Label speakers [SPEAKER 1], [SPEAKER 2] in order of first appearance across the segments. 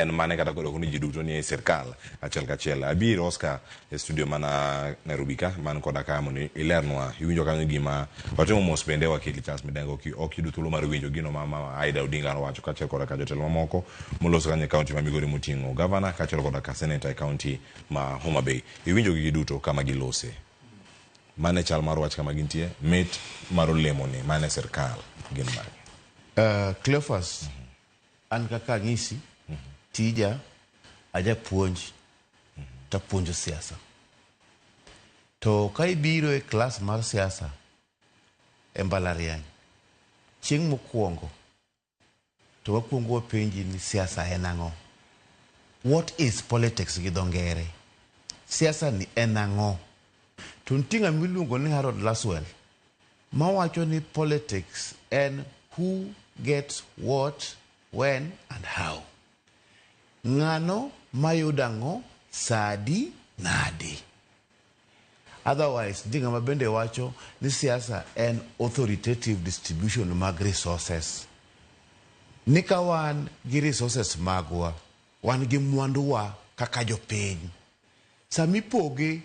[SPEAKER 1] en mane kata kodo kuni jiduto ni serikal achiel kachiel abiro Oscar e studio mana Nairobi ka man koda kamo ni ilernwa iwinjo kanyo gima watimo mos bende wakili Charles Midengo ki ok yudo thuolo mar winjo gino mama Aida Odinga wacho kachiel koda ka jotelo mamoko moloso kanye kaunti ma Migori moting'o governor kachiel koda ka senator e kaunti ma Homa Bay iwinjo gi duto kama gilose mane chal mar wach kama gintie mit mar olemo ni mane serikal gin mage
[SPEAKER 2] Cleophas an kaka ng'isi tija aja puonj ta puonjo siasa to ka ibiro e klas mar siasa e mbalariany chieng' mokwongo to wakwongo wapenji ni siasa en ang'o. What is politics gi dho ngere? Siasa ni en ang'o? To nitie ng'ama miluongo ni Harold Laswell mawacho ni politics and who gets what, when and how. Ng'ano mayudo ang'o, sadi, nadi. Otherwise, nitie ng'ama bende wacho ni siasa en authoritative distribution mag resources. Ni ka wan gi resources magwa, wan gi mwanduwa kaka jopiny. Sami poge,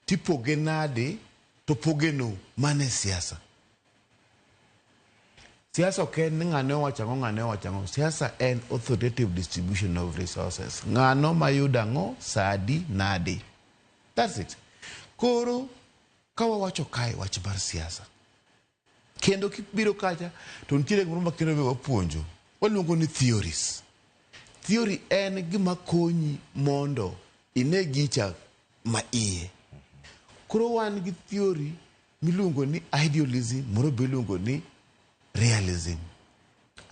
[SPEAKER 2] tipoge nade, to poge no mane siasa. Siasa ok en ng'ano wachang'o. Siasa en authoritative distribution of resources. Ng'ano mayudo ang'o, sadi, nade. That's it. Koro, kawa wacho kai wach bar siasa. Kendo kibiro kacha, to nitiere gimoro ma kendo wapuonjo. Waluongo ni theories. Theory en gima konyi mondo ine gicha ma iye. Koro wan gi theory miluongo ni idealism, moro be iluongo ni realism.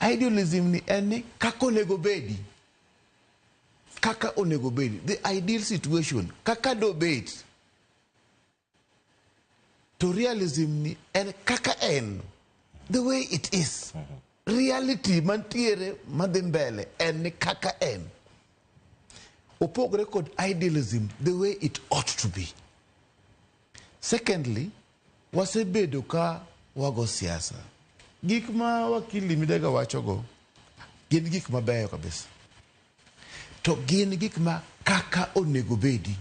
[SPEAKER 2] Idealism ni en ni kaka onego bedi. Kaka onego bedi. The ideal situation. Kaka do bedi. To realism ni en kaka en. The way it is. Reality mantiere madhimbele en ni kaka en. Opogre kod idealism the way it ought to be. Secondly, wasebedo ka wago siasa. Gik ma wakili Midega wachogo, gin gik mabeyo kabisa. To gin gik ma kaka onego bedi.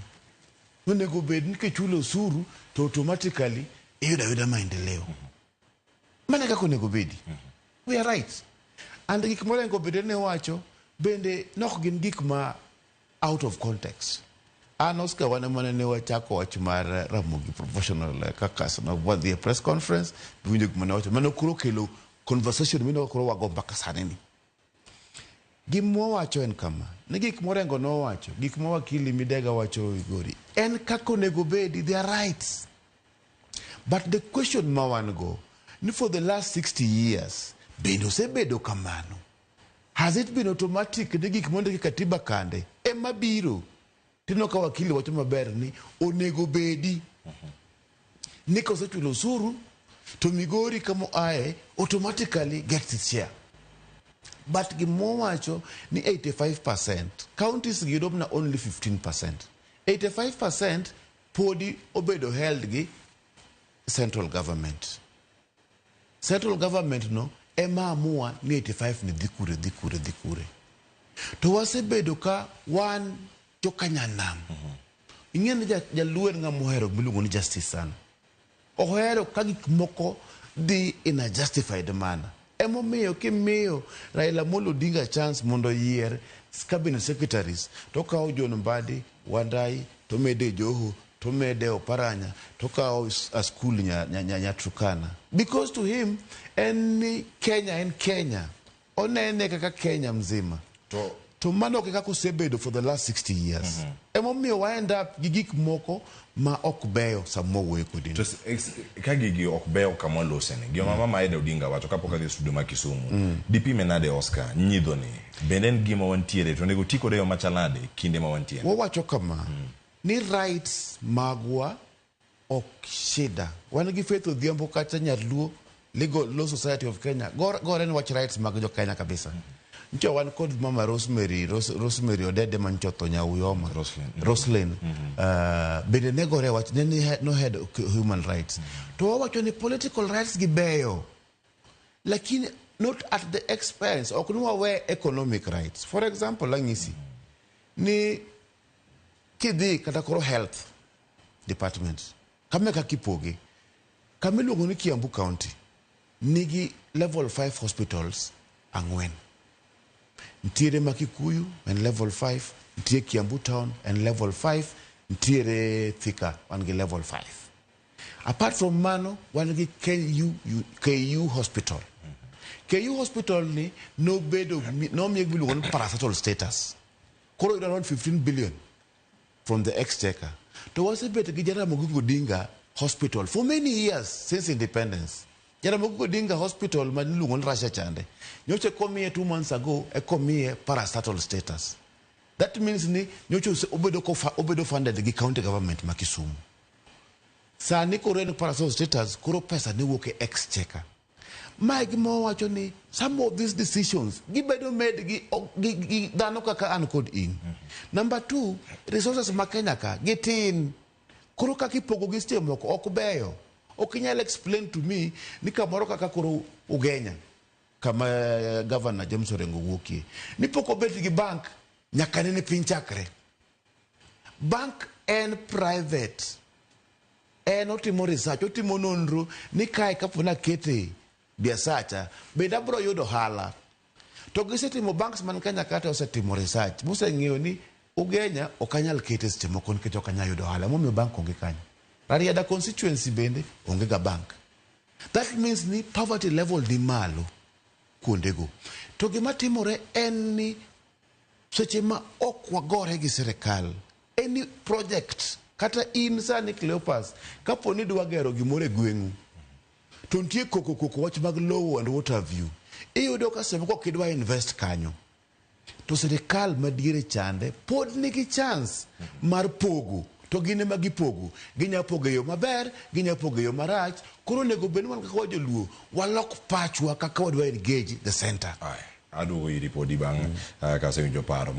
[SPEAKER 2] Onego bedi nikechulo osuru to automatically iyuda maendeleo. Mane kaka onego bedi. We are right. And gik morengo bede ne wacho bende nok gin gik ma out of context. An Oscar wane mane ne wachako wach mar Ramogi professional kakas na wadhi press conference winjo gima ne wacho mane kuro kelo conversation mino kuro wago mpaka sani ni. Gimo wacho en kama ne gik morengo no wacho gik mo wakili Midega wacho igori en kako onego bedi, they are right. But the question ma wan go ni for the last 60 years bendo se bedo kamano. Has it been automatic ni gik monde ki katiba kande ema biro tino ka wakili wacho maber ni onego bedi. Niko sechulo usuru to Migori kamo ae automatically gets its share. But gimo wacho ni 85%. Counties gidobna only 15%. 85% podi obedo held gi central government. Central government no ema amua ni 85 ni dhikure. To wasebedo ka wan jokanyanam. Ing'eni jaluer nga mohero miluongo ni justice sana. Ohero ka gik moko dhi in a justified manner. Emomiyo kimiyo Raila Amolo Odinga chance mondo yier cabinet secretaries to kawo John Mbadi, Wandai, to mede Joho, to mede Oparanya, to kawo a school nya Turkana. Because to him any Kenya onene kaka Kenya mzima. To mano kako sebedo for the last 60 years. Emomiyo wa end up gigik moko ma okbeyo samowe kodin.
[SPEAKER 1] To kagigi okbeyo kama losene. Gyo mama Aida Odinga wacho kapoka ge studio ma Kisumu. DP menade Oscar nyidhoni. Benden gima wantiere to nego tiko deyo machalade kinde ma wantiere.
[SPEAKER 2] Wacho kama ni rights magwa ok shida. Wan gi Faith Odhiambo kacha Nyaluo Law Society of Kenya. Gore ni watch rights mag jo Kenya kabisa. Ncho wan kod mama Rosemary Odede manchoto nya uyoma Roslyn bende negore wach no head human rights to wacho ni political rights gibeyo lakini not at the expense of economic rights. For example, like nisi, ni kidi katakoro health department. Kameka kipoge. Kamilo ngoni Kiambu County. Nigi level 5 hospitals angwen. Ntiere Makikuyu and level 5. Ntiere Kiambu Town and level 5. Ntiere Thika and level 5. Apart from Mano, one of the KU hospital. KU hospital ni no bed of no make one parastatal status. Koro around 15 billion from the exchequer. There was a better Ramogi Dinga hospital for many years since independence. Ramogi Dinga hospital Manilungon Rasha Chande. Nyoche come here 2 months ago, a come here parastatal status. That means ni nyoche obedo funded the county government Makisumu. Sa ni koro parastatal status koro pesa ni woke exchequer. Mike Mowachoni, some of these decisions, Gibedo made Danokaka and code in. Number 2, resources Makenaka, get in Kurokaki Pogogiste Moko, Okubeyo. Okinyal explain to me, Nika Moroka Kakuru Ugenya, Kama Governor James Orengo Woki. Nipoko Betigi Bank, Nyakanene Pinchakre. Bank and private. And Otimo research, Otimo Nondru, Nikai Kapuna Kete. Biasacha, beda bro yodo hala. Togiseti mo banks man kanya kata oseti mo research. Musa ngioni ugenya okanyal ketes temo kon keto kanya yodo hala. Mo bank onge kanya. Rari ada constituency bende ongega bank. That means ni poverty level di malo kundego. Togima timore eni sechema okwa gore gi serikal. Any project kata insa ni Cleopas kapo ni duagero gimore gwengu. Tuntie koko watch bag low and what have you. Iyo doka semko kidwa invest kanyo. To serikal madire chande pod nigi chance mar pogo. To gine magi pogo. Ginya pogo yo maber, ginya pogo yo marach. Kuro nego benwan kaka luo. Walok patchwa kaka wadwa engage the center.
[SPEAKER 1] Adu yiri podi bang kasi unjo paro.